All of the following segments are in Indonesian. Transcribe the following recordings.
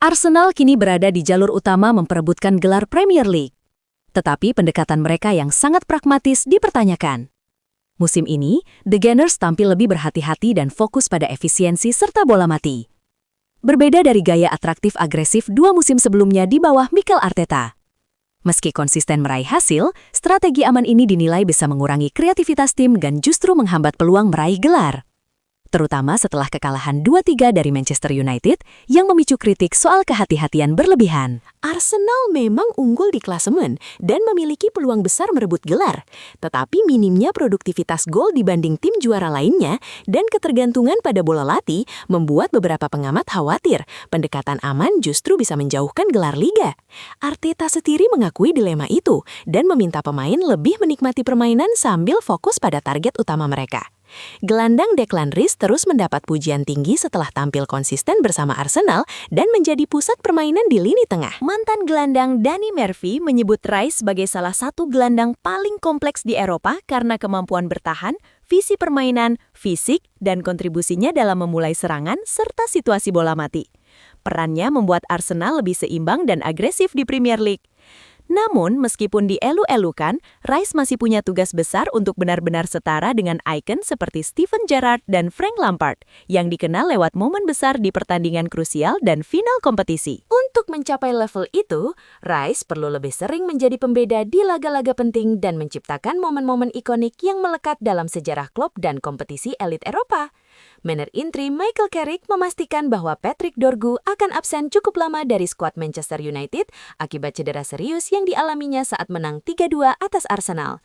Arsenal kini berada di jalur utama memperebutkan gelar Premier League. Tetapi pendekatan mereka yang sangat pragmatis dipertanyakan. Musim ini, The Gunners tampil lebih berhati-hati dan fokus pada efisiensi serta bola mati. Berbeda dari gaya atraktif agresif dua musim sebelumnya di bawah Mikel Arteta. Meski konsisten meraih hasil, strategi aman ini dinilai bisa mengurangi kreativitas tim dan justru menghambat peluang meraih gelar. Terutama setelah kekalahan 2-3 dari Manchester United yang memicu kritik soal kehati-hatian berlebihan. Arsenal memang unggul di klasemen dan memiliki peluang besar merebut gelar. Tetapi minimnya produktivitas gol dibanding tim juara lainnya dan ketergantungan pada bola latih membuat beberapa pengamat khawatir pendekatan aman justru bisa menjauhkan gelar liga. Arteta sendiri mengakui dilema itu dan meminta pemain lebih menikmati permainan sambil fokus pada target utama mereka. Gelandang Declan Rice terus mendapat pujian tinggi setelah tampil konsisten bersama Arsenal dan menjadi pusat permainan di lini tengah. Mantan gelandang Danny Murphy menyebut Rice sebagai salah satu gelandang paling kompleks di Eropa karena kemampuan bertahan, visi permainan, fisik, dan kontribusinya dalam memulai serangan serta situasi bola mati. Perannya membuat Arsenal lebih seimbang dan agresif di Premier League. Namun, meskipun dielu-elukan, Rice masih punya tugas besar untuk benar-benar setara dengan ikon seperti Steven Gerrard dan Frank Lampard, yang dikenal lewat momen besar di pertandingan krusial dan final kompetisi. Untuk mencapai level itu, Rice perlu lebih sering menjadi pembeda di laga-laga penting dan menciptakan momen-momen ikonik yang melekat dalam sejarah klub dan kompetisi elit Eropa. Manajer intri Michael Carrick memastikan bahwa Patrick Dorgu akan absen cukup lama dari skuad Manchester United akibat cedera serius yang dialaminya saat menang 3-2 atas Arsenal.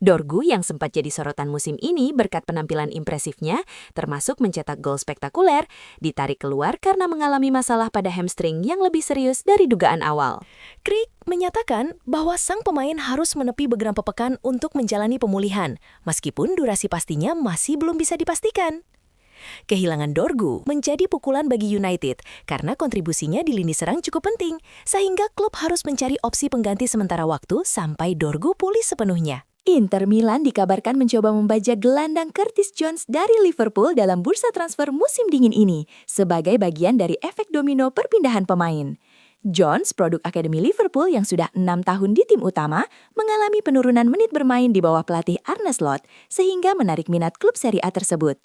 Dorgu yang sempat jadi sorotan musim ini berkat penampilan impresifnya, termasuk mencetak gol spektakuler, ditarik keluar karena mengalami masalah pada hamstring yang lebih serius dari dugaan awal. Carrick menyatakan bahwa sang pemain harus menepi beberapa pekan untuk menjalani pemulihan, meskipun durasi pastinya masih belum bisa dipastikan. Kehilangan Dorgu menjadi pukulan bagi United karena kontribusinya di lini serang cukup penting, sehingga klub harus mencari opsi pengganti sementara waktu sampai Dorgu pulih sepenuhnya. Inter Milan dikabarkan mencoba membajak gelandang Curtis Jones dari Liverpool dalam bursa transfer musim dingin ini, sebagai bagian dari efek domino perpindahan pemain. Jones, produk Akademi Liverpool yang sudah 6 tahun di tim utama, mengalami penurunan menit bermain di bawah pelatih Arne Slot, sehingga menarik minat klub Serie A tersebut.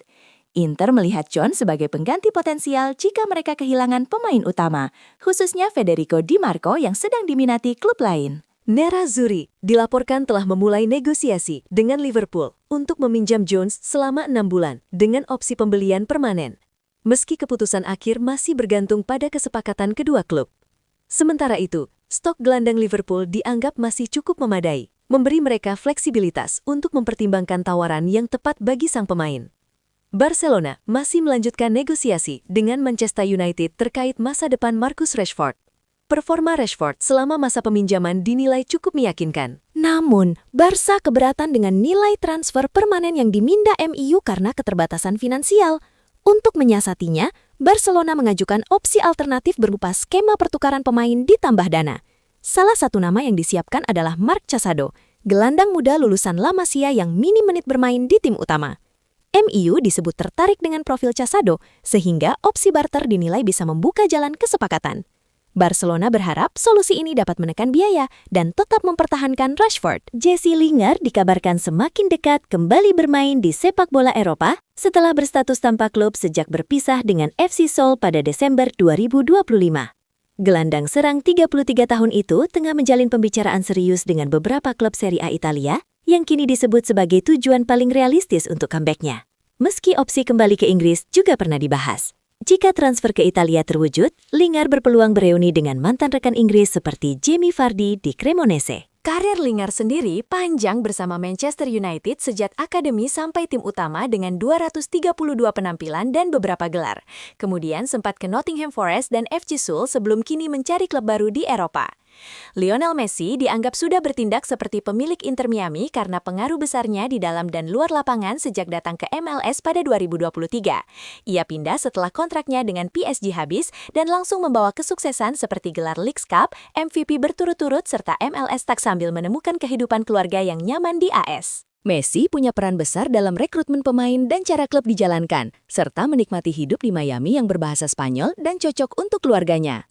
Inter melihat Jones sebagai pengganti potensial jika mereka kehilangan pemain utama, khususnya Federico Di Marco yang sedang diminati klub lain. Nerazzurri dilaporkan telah memulai negosiasi dengan Liverpool untuk meminjam Jones selama 6 bulan dengan opsi pembelian permanen. Meski keputusan akhir masih bergantung pada kesepakatan kedua klub. Sementara itu, stok gelandang Liverpool dianggap masih cukup memadai, memberi mereka fleksibilitas untuk mempertimbangkan tawaran yang tepat bagi sang pemain. Barcelona masih melanjutkan negosiasi dengan Manchester United terkait masa depan Marcus Rashford. Performa Rashford selama masa peminjaman dinilai cukup meyakinkan. Namun, Barca keberatan dengan nilai transfer permanen yang diminta MU karena keterbatasan finansial. Untuk menyiasatinya, Barcelona mengajukan opsi alternatif berupa skema pertukaran pemain ditambah dana. Salah satu nama yang disiapkan adalah Marc Casado, gelandang muda lulusan La Masia yang minim menit bermain di tim utama. MU disebut tertarik dengan profil Casado, sehingga opsi barter dinilai bisa membuka jalan kesepakatan. Barcelona berharap solusi ini dapat menekan biaya dan tetap mempertahankan Rashford. Jesse Lingard dikabarkan semakin dekat kembali bermain di sepak bola Eropa setelah berstatus tanpa klub sejak berpisah dengan FC Seoul pada Desember 2025. Gelandang serang 33 tahun itu tengah menjalin pembicaraan serius dengan beberapa klub Serie A Italia yang kini disebut sebagai tujuan paling realistis untuk comeback-nya. Meski opsi kembali ke Inggris juga pernah dibahas. Jika transfer ke Italia terwujud, Lingard berpeluang bereuni dengan mantan rekan Inggris seperti Jamie Vardy di Cremonese. Karir Lingard sendiri panjang bersama Manchester United sejak akademi sampai tim utama dengan 232 penampilan dan beberapa gelar. Kemudian sempat ke Nottingham Forest dan FC Seoul sebelum kini mencari klub baru di Eropa. Lionel Messi dianggap sudah bertindak seperti pemilik Inter Miami karena pengaruh besarnya di dalam dan luar lapangan sejak datang ke MLS pada 2023. Ia pindah setelah kontraknya dengan PSG habis dan langsung membawa kesuksesan seperti gelar Leagues Cup, MVP berturut-turut serta MLS tak sambil menemukan kehidupan keluarga yang nyaman di AS. Messi punya peran besar dalam rekrutmen pemain dan cara klub dijalankan, serta menikmati hidup di Miami yang berbahasa Spanyol dan cocok untuk keluarganya.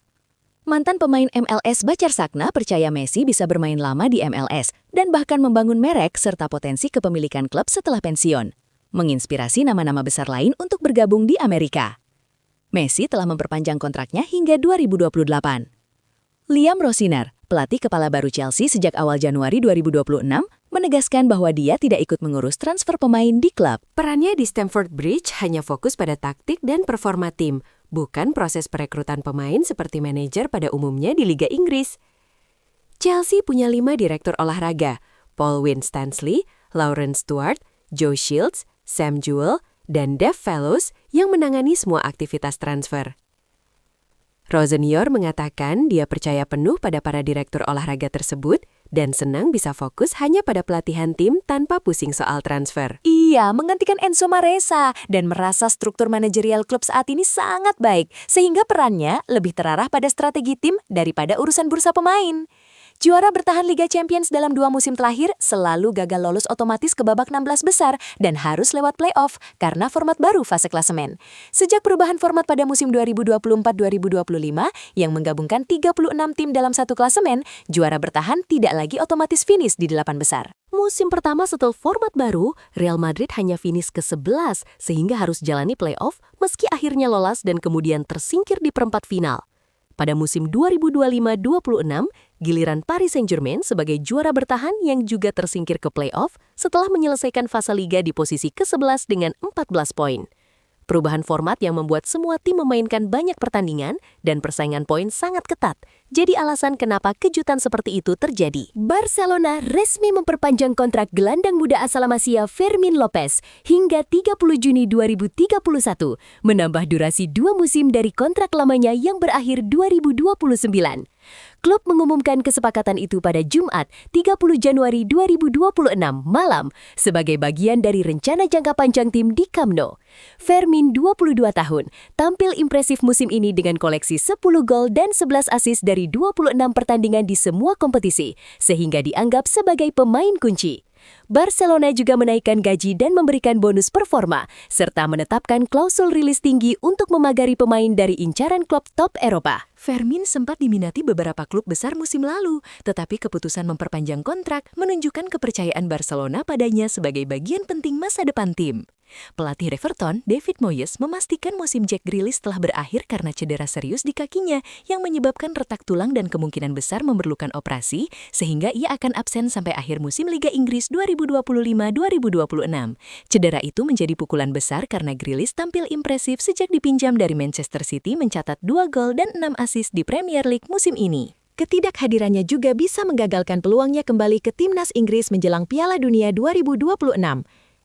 Mantan pemain MLS Bacar Sakna percaya Messi bisa bermain lama di MLS dan bahkan membangun merek serta potensi kepemilikan klub setelah pensiun, menginspirasi nama-nama besar lain untuk bergabung di Amerika. Messi telah memperpanjang kontraknya hingga 2028. Liam Rosiner, pelatih kepala baru Chelsea sejak awal Januari 2026, menegaskan bahwa dia tidak ikut mengurus transfer pemain di klub. Perannya di Stamford Bridge hanya fokus pada taktik dan performa tim, bukan proses perekrutan pemain seperti manajer pada umumnya di Liga Inggris. Chelsea punya 5 direktur olahraga, Paul Winstanley, Lauren Stewart, Joe Shields, Sam Jewell, dan Dave Fellows yang menangani semua aktivitas transfer. Rosenior mengatakan dia percaya penuh pada para direktur olahraga tersebut dan senang bisa fokus hanya pada pelatihan tim tanpa pusing soal transfer. Ia menggantikan Enzo Maresa dan merasa struktur manajerial klub saat ini sangat baik, sehingga perannya lebih terarah pada strategi tim daripada urusan bursa pemain. Juara bertahan Liga Champions dalam 2 musim terakhir selalu gagal lolos otomatis ke babak 16 besar dan harus lewat playoff karena format baru fase klasemen. Sejak perubahan format pada musim 2024-2025 yang menggabungkan 36 tim dalam satu klasemen, juara bertahan tidak lagi otomatis finish di 8 besar. Musim pertama setelah format baru, Real Madrid hanya finish ke-11 sehingga harus jalani playoff meski akhirnya lolos dan kemudian tersingkir di perempat final. Pada musim 2025-26, giliran Paris Saint-Germain sebagai juara bertahan yang juga tersingkir ke playoff setelah menyelesaikan fase liga di posisi ke-11 dengan 14 poin. Perubahan format yang membuat semua tim memainkan banyak pertandingan dan persaingan poin sangat ketat. Jadi alasan kenapa kejutan seperti itu terjadi. Barcelona resmi memperpanjang kontrak gelandang muda asal Malaysia Fermin Lopez hingga 30 Juni 2031, menambah durasi 2 musim dari kontrak lamanya yang berakhir 2029. Klub mengumumkan kesepakatan itu pada Jumat, 30 Januari 2026 malam sebagai bagian dari rencana jangka panjang tim di Camp Nou. Fermin, 22 tahun, tampil impresif musim ini dengan koleksi 10 gol dan 11 assist dari 26 pertandingan di semua kompetisi, sehingga dianggap sebagai pemain kunci. Barcelona juga menaikkan gaji dan memberikan bonus performa, serta menetapkan klausul rilis tinggi untuk memagari pemain dari incaran klub top Eropa. Fermin sempat diminati beberapa klub besar musim lalu, tetapi keputusan memperpanjang kontrak menunjukkan kepercayaan Barcelona padanya sebagai bagian penting masa depan tim. Pelatih Everton, David Moyes, memastikan musim Jack Grealish telah berakhir karena cedera serius di kakinya yang menyebabkan retak tulang dan kemungkinan besar memerlukan operasi, sehingga ia akan absen sampai akhir musim Liga Inggris 2025-2026. Cedera itu menjadi pukulan besar karena Grealish tampil impresif sejak dipinjam dari Manchester City mencatat 2 gol dan 6 assist di Premier League musim ini. Ketidakhadirannya juga bisa menggagalkan peluangnya kembali ke timnas Inggris menjelang Piala Dunia 2026.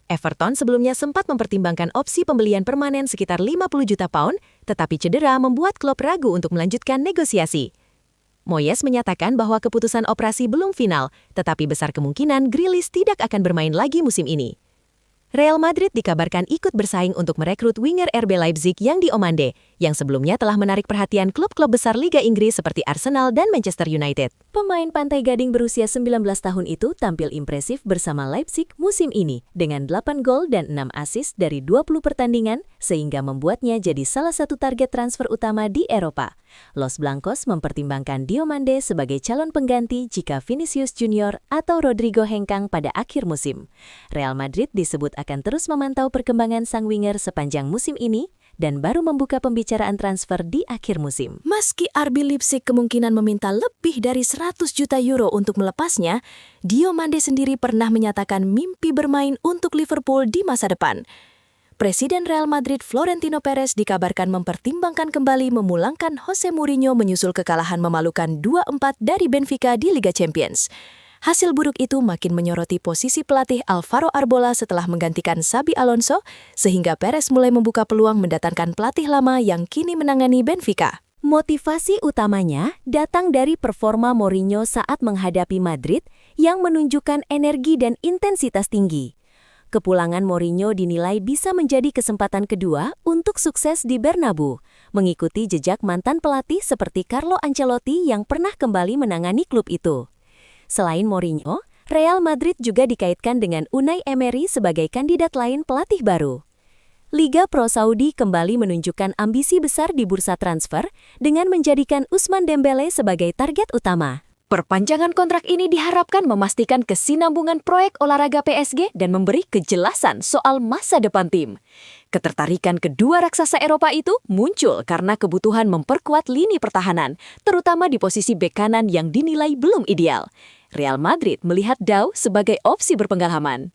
Everton sebelumnya sempat mempertimbangkan opsi pembelian permanen sekitar 50 juta pound, tetapi cedera membuat klub ragu untuk melanjutkan negosiasi. Moyes menyatakan bahwa keputusan operasi belum final, tetapi besar kemungkinan Grealish tidak akan bermain lagi musim ini. Real Madrid dikabarkan ikut bersaing untuk merekrut winger RB Leipzig yang diomande, yang sebelumnya telah menarik perhatian klub-klub besar Liga Inggris seperti Arsenal dan Manchester United. Pemain Pantai Gading berusia 19 tahun itu tampil impresif bersama Leipzig musim ini dengan 8 gol dan 6 assist dari 20 pertandingan, sehingga membuatnya jadi salah satu target transfer utama di Eropa. Los Blancos mempertimbangkan Diomande sebagai calon pengganti jika Vinicius Junior atau Rodrigo hengkang pada akhir musim. Real Madrid disebut akan terus memantau perkembangan sang winger sepanjang musim ini dan baru membuka pembicaraan transfer di akhir musim. Meski RB Leipzig kemungkinan meminta lebih dari 100 juta euro untuk melepasnya, Diomande sendiri pernah menyatakan mimpi bermain untuk Liverpool di masa depan. Presiden Real Madrid Florentino Perez dikabarkan mempertimbangkan kembali memulangkan Jose Mourinho menyusul kekalahan memalukan 2-4 dari Benfica di Liga Champions. Hasil buruk itu makin menyoroti posisi pelatih Alvaro Arbola setelah menggantikan Xabi Alonso, sehingga Perez mulai membuka peluang mendatangkan pelatih lama yang kini menangani Benfica. Motivasi utamanya datang dari performa Mourinho saat menghadapi Madrid yang menunjukkan energi dan intensitas tinggi. Kepulangan Mourinho dinilai bisa menjadi kesempatan kedua untuk sukses di Bernabeu, mengikuti jejak mantan pelatih seperti Carlo Ancelotti yang pernah kembali menangani klub itu. Selain Mourinho, Real Madrid juga dikaitkan dengan Unai Emery sebagai kandidat lain pelatih baru. Liga Pro Saudi kembali menunjukkan ambisi besar di bursa transfer dengan menjadikan Ousmane Dembele sebagai target utama. Perpanjangan kontrak ini diharapkan memastikan kesinambungan proyek olahraga PSG dan memberi kejelasan soal masa depan tim. Ketertarikan kedua raksasa Eropa itu muncul karena kebutuhan memperkuat lini pertahanan, terutama di posisi bek kanan yang dinilai belum ideal. Real Madrid melihat Dau sebagai opsi berpengalaman.